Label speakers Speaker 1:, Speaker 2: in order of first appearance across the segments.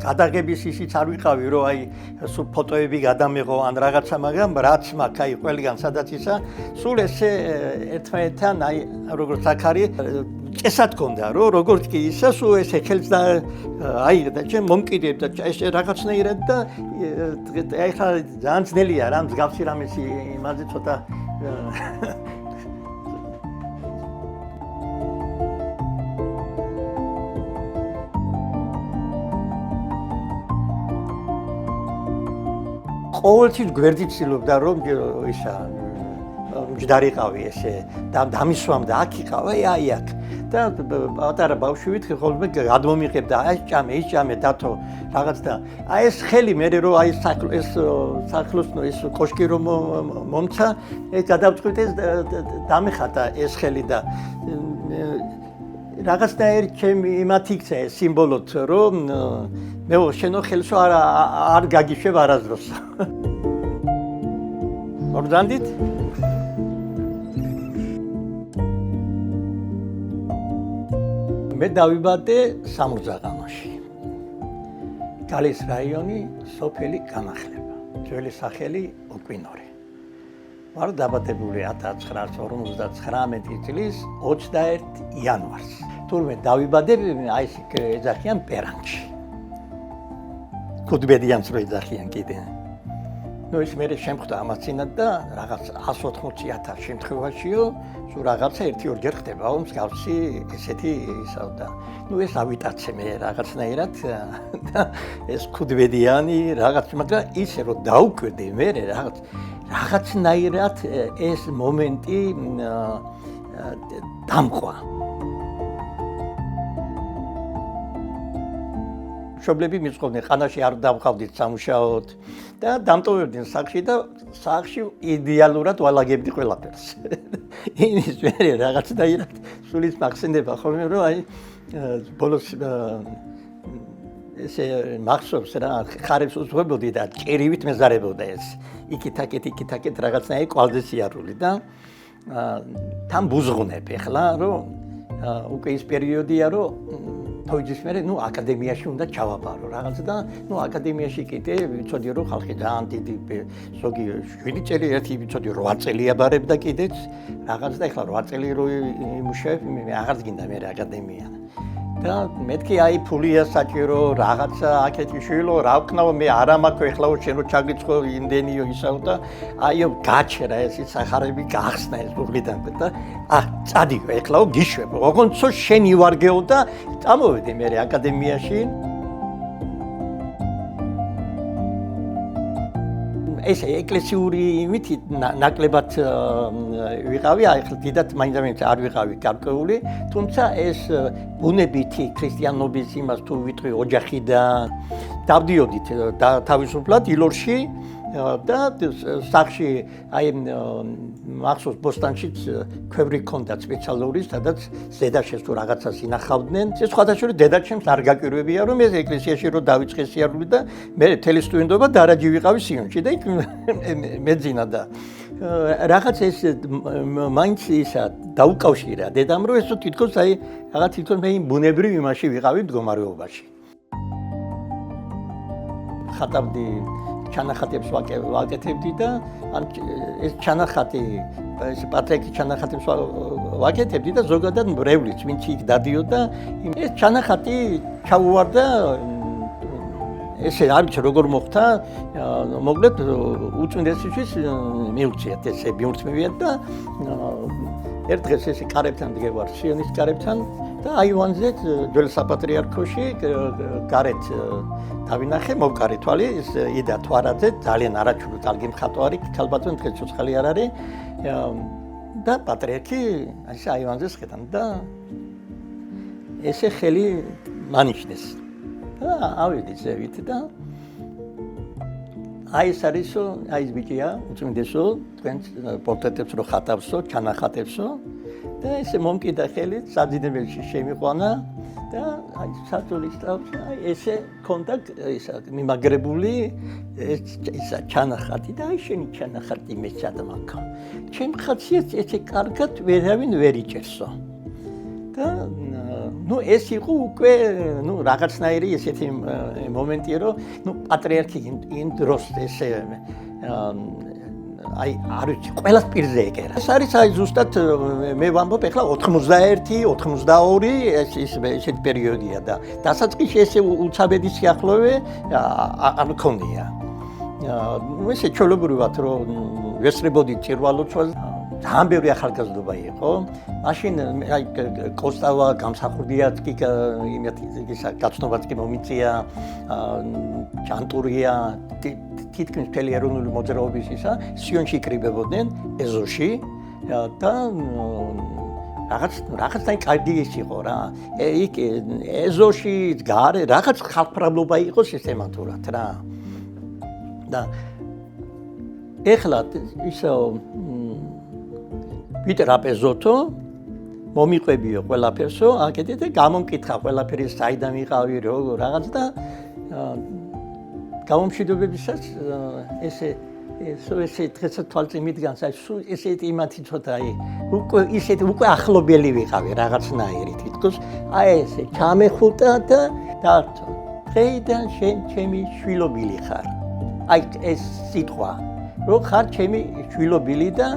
Speaker 1: გადაღების ისიც არ ვიყავი, რომ აი სულ ფოტოები გადამეღო ან რაღაცა, მაგრამ რაც მაქვს აი ყველგან სადაც ისა, სულ ესე ერთმანეთთან აი როგორც აქ არის წესად გქონდა, რომ როგორც კი ისა, სულ ესე ხელს და აი და ჩემ მომკიდებ და ეს რაღაცნაირად და აი ხა ძალიან ძნელია რა მსგავსი რამეს იმაზე ცოტა ყოველთვის გვერდით ცდილობდა რომ ისა მჯდარიყავი ესე და დამისვამდა აქ იყავ აი აქ და პატარა ბავშვი ვითხე ხოლმე გადმომიღებდა აი ეს ჭამე დათო რაღაც და აი ეს ხელი მე რომ აი ეს სახლოსნო ეს კოშკი რომ მომცა ეს გადავწყვიტე დამეხატა ეს ხელი და რაღაცნაირი ჩემი იმათ იქცა ეს სიმბოლოთ რომ მე შენო ხელსო არ გაგიშვებ არასდროს მოგძანდით მე დავიბადე სამურზაყანოში გალის რაიონი სოფელი განახლება ძველი სახელი ოკვინორი ვარ დაბადებული 1959 წლის 21 იანვარს თურმე დავიბადე აი ეს ეძახიან პერანგში კუდბედიანს რო ეძახიან კიდე ნუ ის მე შემხვდა ამაცინად და რაღაც 180,000 შემთხვევაშიო სულ რაღაცა 1-2 ჯერ ხდებაო მსგავსი ესეთი ისაო და ნუ ეს ავიტაცე მე რაღაცნაირად და ეს კუდბედიანი რაღაც მაგრამ ისე რომ დაუკვირდი მე რაღაცნაირად ეს მომენტი დამყვა მშობლები მიწყობდნენ ხანაში არ დავყავდით სამუშაოდ და დამტოვებდნენ სახში და სახში იდეალურად ვალაგებდი ყველაფერს. იმის მე რაღაცნაირად სულის მახსენდება ხოლმე რომ აი ბოლოს ესე მახსოვს რა ხარებს უძღვებოდი და ჭირივით მეზარებოდა ეს. იქით-აქეთ რაღაცნაირი კვალზე სიარული და თან ბუზღუნებ ეხლა რომ უკვე ის პერიოდია რომ თოიძის მერე ნუ აკადემიაში უნდა ჩავაბარო რაღაც და ნუ აკადემიაში კიდე ვიცოდი რომ ხალხი ძალიან დიდი ზოგი 7 წელი ერთი ვიცოდი 8 წელი აბარებდა კიდეც რაღაც და ეხლა 8 წელი რო იმუშავებ მე აღარც გინდა მე აკადემია და მეთქი აი ფულია საჭირო რაღაცა აქეთი შვილო რა ვქნაო მე არა მაქვს ეხლა შენ რო ჩაგიწყო იმდენიო ისაო და აიო გაჩერა ეს სახარები გახსნა ეს უღლიდან და წადიო ეხლაო გიშვებ ოღონდ შენი ვარგეო და წამოვედი მე აკადემიაში ეს ეკლესიური იმით ნაკლებად ვიყავი, აი ხა დიდად მაინც არ ვიყავი გარკვეული, თუმცა ეს ბუნებითი ქრისტიანობის იმას თუ ვიტყვი ოჯახიდან დავდიოდით თავისუფლად ილორში და სახში აი მახსოვს ბოსტანშიც ქვევრი ჰქონდა სპეციალური, სადაც ზედაშეს თუ რაღაცას ინახავდნენ. ეს სხვადასხვა დედაჩემს არ გაკვირვებია, რომ ეს ეკლესიაში რო დავიწყე სიარული და მე მთელი სტუდენტობა დარაჯი ვიყავი სიონში და იქ მეძინა და რაღაც ეს მაინც ისა დაუკავშირა დედამ რომ ეს თითქოს აი რაღაც თვითონ მე ბუნებრივ იმაში ვიყავი მდგომარეობაში. ხატავდი ჩანახატებს ვაკეთებდი და ეს ჩანახატი ეს პატრიკი ჩანახატებს ვაკეთებდი და ზოგადად მრევლიც ვინც იქ დადიოდა ეს ჩანახატი ჩაუვარდა ესე არ ვიცი როგორ მოხდა მოკლედ უწმინდესისთვის მიუწიათ ესე მიურთმევიათ და ერთ დღეს ესე კარებთან დგევარ სიონის კარებთან და აივანზე ძველ საპატრიარქოში გარეთ დავინახე მოვკარი თვალი ის იდა თვარაძე ძალიან არაჩვეულ თალგი მხატვარი ქალბატონ დღეს ცოცხალი არ არის და პატრიარქი ასე აივანზე შეთან და ესე ხელი მანიშნეს და ავიდი ზევით და აი ეს არისო აი ეს ბიჭია უწმინდესო თქვენ პორტრეტებს რო ხატავსო ჩანახატებსო და ესე მომკიდა ხელი საძინებელში შემიყვანა და აი საწოლის თავს აი ესე კონდა ისა მიმაგრებული ისა ჩანახატი და აი შენი ჩანახატი მეცად მაქვს ჩემ ხაციეს ესე კარგად ვერავინ ვერ იჭერსო და ну ეს იყო უკვე ну რაღაცნაირი ესეთი მომენტია რომ ну პატრიარქი იმ დროს ესე აი არ ვიცი ყველას პირზე ეკერა. ეს არის აი ზუსტად მე ვამბობ ახლა 91, 92 ესეთი პერიოდია და დასაწყისში ესე უცაბედი სიახლოვე არ მქონია. ну ესე ჩვეულებრივად რომ ვესწრებოდი წირვალოცვას ძალიან ბევრი ახალგაზრდობა იყო. მაშინ აი კოსტავა გამსახურდიაც კი ისა გაცნობაც კი მომიწია, ჯანტურია, თითქმის მთელი ეროვნული მოძრაობის ისა სიონში იკრიბებოდნენ ეზოში და რაღაცნაირი კარგი ის იყო რა. იქ ეზოში გარე რაღაც ხალხმრავლობა იყო სისტემატურად რა. და ეხლა ისო ვიტრაპეზოთო მომიყვებიო ყველაფერსო აკეთე და გამომკითხა ყველაფერი საიდან ვიყავი როგორ რაღაც და გამომშვიდობებისას ესე დღესაც თვალწინ მიდგანს აი სულ ესეთი იმათი ცოტა აი უკვე ახლობელი ვიყავი რაღაცნაირი თითქოს აი ესე ჩამეხუტა და დართო დღეიდან შენ ჩემი შვილობილი ხარ აი ეს სიტყვა რომ ხარ ჩემი შვილობილი და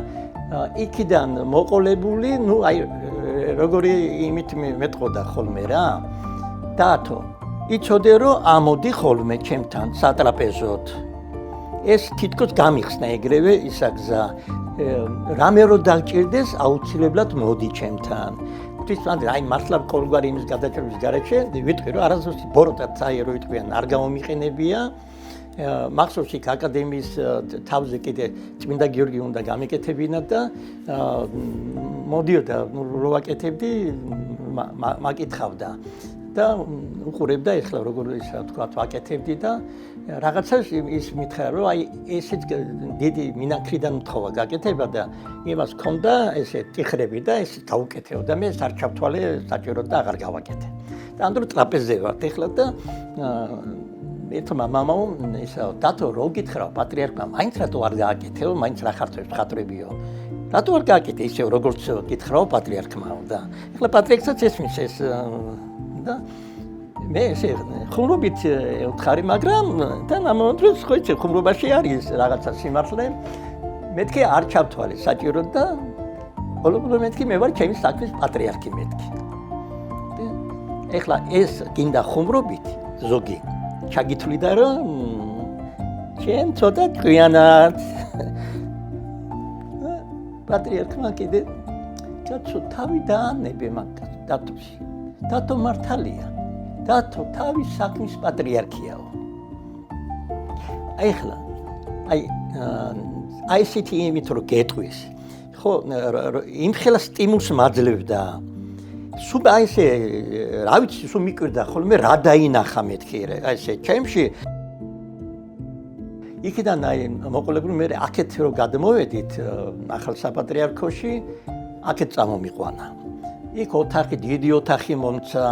Speaker 1: იქიდან მოყოლებული, ну აი როგორი იმით მეტყოდა ხოლმე რა. დათო, იცოდე რომ ამოდი ხოლმე ჩემთან სატრაპეზოდ. ეს თითქოს გამიხსნა ეგრევე ისა გზა. რამე რო დაგჭირდეს, აუცილებლად მოდი ჩემთან. თვითონ აი მართლა ყოველგვარი იმის გადაჭრების გარეშე ვიტყვი რომ არასდროს ბოროტად საერო ვიტყვიან არ გამომიყენებია. მახსოვს იქ აკადემიის თავზე კიდე წმინდა გიორგი უნდა გამეკეთებინა და მოდიოდა რო ვაკეთებდი მაკითხავდა და უყურებდა ეხლა როგორ ისა თქვა ვაკეთებდი და რაღაცას ის მითხრა რომ აი ესეც დიდი მინაქრიდან მთხოვა გაკეთება და იმას ჰქონდა ესე ტიხრები და ეს გაუკეთეო და მე არ ჩავთვალე საჭირო და აღარ გავაკეთე და ანდრო ტრაპეზზე ვარ ეხლა და ერთმა მამაო ისა დათო რო გითხრა პატრიარქმა მაინც რატო არ გააკეთეო მაინც რა ხარწევს ხატრებიო რატო არ გააკეთე ისე როგორც გითხრაო პატრიარქმაო და ეხლა პატრიარქსაც ესმის ეს და მე ესე ხუმრობით ვთხარი მაგრამ და ამავე დროს ხო იცი ხუმრობაში არის რაღაცა სიმართლე მეთქი არ ჩავთვალე საჭირო და ბოლო-ბოლო მეთქი მე ვარ ჩემი საქმის პატრიარქი მეთქი ეხლა ეს გინდა ხუმრობით ზოგი ჩაგითვლიდა რომ ჩვენ ცოტა ჭკვიანად პატრიარქმა კიდე კაცო თავი დაანებე მაგას დათოში დათო მართალია დათო თავის საქმის პატრიარქიაო ეხლა აი ესეთი იმით რომ გეტყვის ხო იმხელა სტიმულს მაძლევდა სულ აი ესე რა ვიცი სულ მიკვირდა ხოლმე რა დაინახა მეთქი აი ესე ჩემში იქიდან აი მოყოლებული მე აქეთ რომ გადმოვედით ახალ საპატრიარქოში აქეთ წამომიყვანა იქ ოთახი დიდი ოთახი მომცა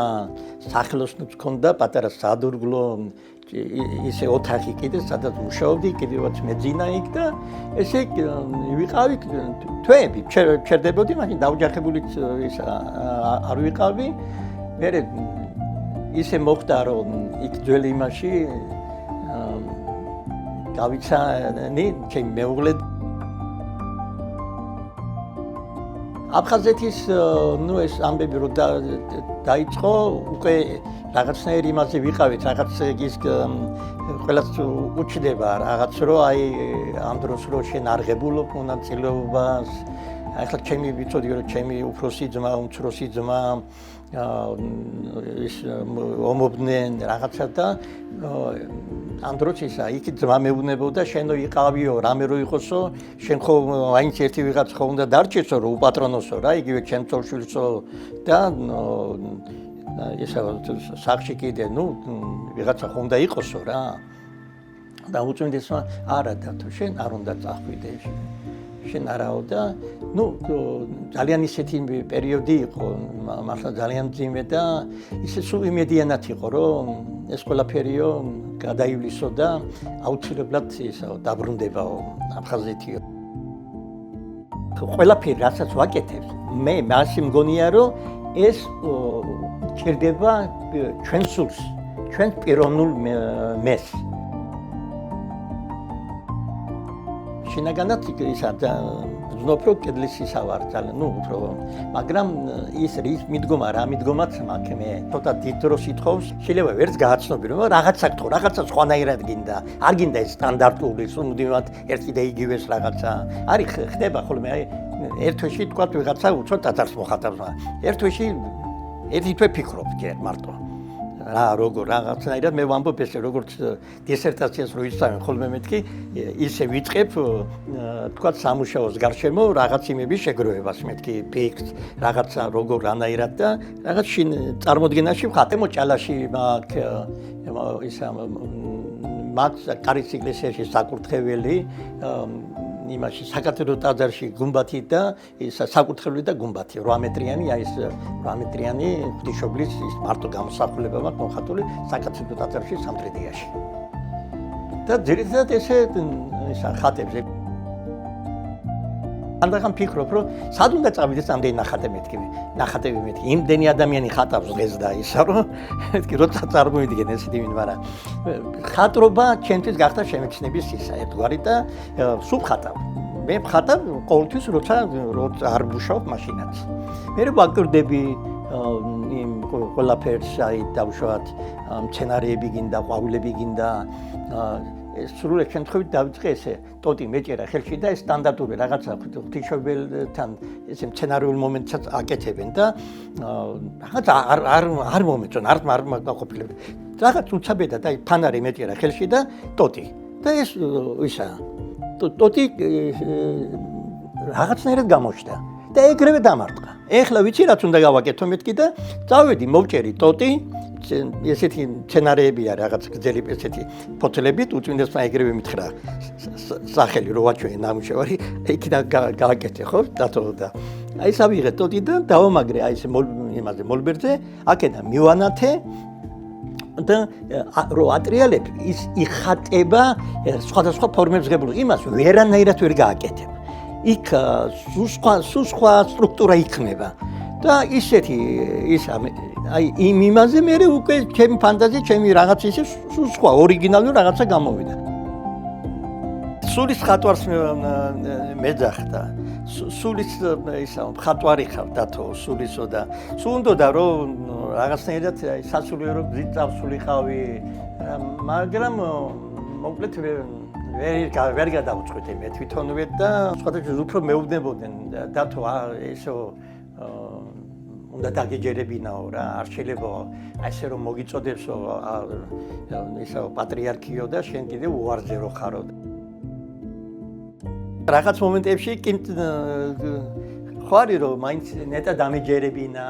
Speaker 1: სახელოსნოც ჰქონდა პატარა სადურგლო ისე ოთახი კიდე სადაც მუშაობდი კიდევაც მეძინა იქ და ესე ვიყავი თვეები ჩერდებოდი მაშინ დაუჯახებულიც ის არ ვიყავი მე ისე მოხდა რომ იქ ძველი იმაში გავიცანი ჩემი მეუღლე აფხაზეთის ნუ ეს ამბები რომ დაიწყო უკვე რაღაცნაირი იმაზე ვიყავით რაღაც ის ყველას უჩდება რაღაც რომ აი ამ დროს რომ შენ არ ღებულობ მონაწილეობას ახლა ჩემი ვიცოდი რომ ჩემი უფროსი ძმა უმცროსი ძმა ის ომობდნენ რაღაცა და ამ დროს ისა იქ ძმა მეუბნებოდა შენო იყავიო რამე რო იყოსო შენ ხო აინც ერთი ვიღაც ხო უნდა დარჩესო რომ უპატრონოსო რა იგივე ჩემ წოლშვილსო და ისა სახში კიდე ნუ ვიღაცა ხო უნდა იყოსო რა და უწმინდესმა არა დათო შენ არ უნდა წახვიდე შენ არაო და ნუ ძალიან ისეთი პერიოდი იყო მართლა ძალიან ძიმე და ისე სულ იმედიანად იყო რომ ეს ყველაფერიო გადაივლისო და აუცილებლად ისა დაბრუნდებაო აფხაზეთიო ყველაფერი რასაც ვაკეთებ მე მასე მგონია რომ ეს ჭირდება ჩვენ სულს, ჩვენ პიროვნულ მეს. შინაგანად ისა ვზნობ რომ კედლის ისა ვარ ძალიან, უფრო, მაგრამ ის მიდგომა რა მიდგომაც მაქვს მე, ცოტა დიდ დროს ითხოვს, შეიძლება ვერც გააცნობი რომ რაღაცა გთხოვ, რაღაცა სხვანაირად გინდა, არ გინდა ეს სტანდარტული, სულ ერთი და იგივეს რაღაცა. არის ხდება ხოლმე, აი ერთ თვეში თქვა ვიღაცა უცოდ დაწარს მოხატავს, ერთ თვეში ერთი თვე ფიქრობ ჯერ მარტო. რა როგორ რაღაცნაირად მე ვამბობ ესე როგორც დისერტაციას რო ისწავლე ხოლმე მეთქი ისე ვიწყებ თქვა სამუშაოს გარშემო რაღაც იმების შეგროვებას მეთქი ფიქს რაღაცა როგორ რანაირად და რაღაც შინ წარმოდგენაში ვხატე მოჭალაში მაქვს ისა მაქვს კარის ეკლესიაში საკურთხეველი იმაში საკათედრო ტაძარში გუმბათი და საკურთხეველი და გუმბათი 8 მეტრიანი აი ეს 8 მეტრიანი ღვთისმშობლის ის მარტო გამოსახულება მაქვს მოხატული საკათედრო ტაძარში სამტრედიაში და ძირითადად ესე ისა ხატებზე ანდახან ფიქრობ რომ სად უნდა წავიდეს ამდენი ნახატები მეთქი იმდენი ადამიანი ხატავს დღეს და ისა რომ მეთქი როცა წარმოიდგენ ესეთი მაგრამ ხატრობა ჩემთვის გახდა შემეცნების ისა ერთგვარი და სულ ხატავ მე ხატავ ყოველთვის როცა არ მუშაობ მაშინაც მე ვაკრდები იმ ყველაფერს აი დავუშვათ მცენარეები გინდა ყვავილები გინდა სრულად შემთხვევით დავიწყე ესე ტოტი მეჭერა ხელში და ეს სტანდარტული რაღაცა ღვთისმშობელთან ესე მცენარეულ მომენტსაც აკეთებენ და რაღაც არ მომეწონ არ მაყოფილებენ რაღაც უცაბედად აი ფანარი მეჭერა ხელში და ტოტი და ეს ისა ტოტი რაღაცნაირად გამოჩნდა და ეგრევე დამარტყა ეხლა ვიცი რაც უნდა გავაკეთო მეთქი და წავედი მოვჭერი ტოტი ესეთი მცენარეებია რაღაც გრძელი ესეთი ფოთლებით უწმინდესმა ეგრევე მითხრა სახელი რო ვაჩვენე ნამუშევარი იქიდან გააკეთე ხო დათო და აი ეს ავიღე ტოტი და დავამაგრე აი ეს იმაზე მოლბერძე აქედან მივანათე და რო ატრიალებ ის იხატება სხვადასხვა ფორმებს ღებულ იმას ვერანაირად ვერ გააკეთებ იქ სხვა სტრუქტურა იქნება და ისეთი ისა აი იმ იმაზე მე უკვე ჩემი ფანტაზია ჩემი რაღაც ისე სხვა ორიგინალური რაღაცა გამოვიდა სულის ხატვარს მეძახდა სულის ისა ხატვარი ხარ დათო სულისო და სულ უნდა რომ რაღაცნაირად სასულიერო გზით წავსულიყავი მაგრამ მოკლედ ვერ გადავწყვიტე მე თვითონვე და სხვადასხვა უფრო მეუბნებოდნენ დათო ესო უნდა დაგეჯერებინაო რა არ შეიძლება ასე რომ მოგიწოდებსო ისა პატრიარქიო და შენ კიდე უარზე რო ხარო რაღაც მომენტებში კი ხო არის რომ მაინც ნეტა დამეჯერებინა